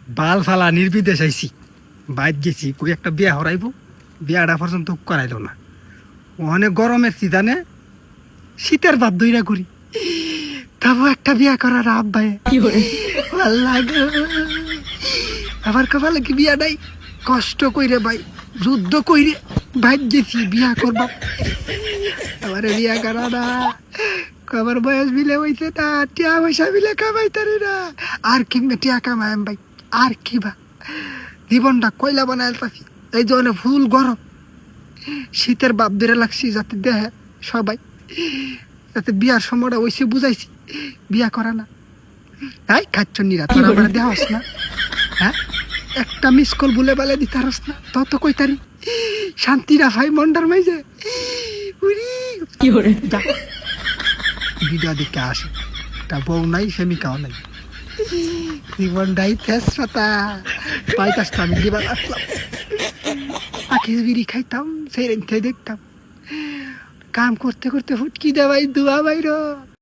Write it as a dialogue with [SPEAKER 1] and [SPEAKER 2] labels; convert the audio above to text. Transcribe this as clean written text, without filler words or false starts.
[SPEAKER 1] বাল ফালা নির্বিদেশ আইছি, বাইর গেছি, কই একটা বিয়া হরাইব, বিয়াটা পর্যন্ত করাইল না। অনেক গরমের সিজনে শীতের বাদ দইরা করি, তবু একটা বিয়া করার আব্বাই ভাল লাগে। আবার কপালে কি বিয়া নাই, কষ্ট কইরে ভাই, যুদ্ধ কইরে বাইর গেছি বিয়া করবা। আবার বিয়া করা না, আমার বয়স মিলে হইছে না, টিয়া পয়সা মিলে কামাইতারি না। আর কিংবা টিয়া কামাই ভাই, আর কি বা জীবনটা কয়লা বানায় পাচ্ছি। এই জন্য ফুল গরম, শীতের বাপ ধরে লাগছি, যাতে দেহে সবাই, যাতে বিয়ার সময়টা ওইসে বুঝাইছি বিয়া করা না। তাই খাচ্ছ নিরা, তোরা আমার দেহস না, হ্যাঁ? একটা মিস কল বলে বেলে দিতে পারস না, তত কইতারি শান্তিরা ভাই মন্ডার মাইজে। যা ভিডিও দিকে আসে, তা বউ নাই, প্রেমিকাও নাই, জীবনটাই তেজপাতা পাইতাস। আমি দিবার আসলাম, আখি বিড়ি খাইতাম, সেই দেখতাম কাম করতে করতে ফুটকি দেওয়াই দুয়া বাইর।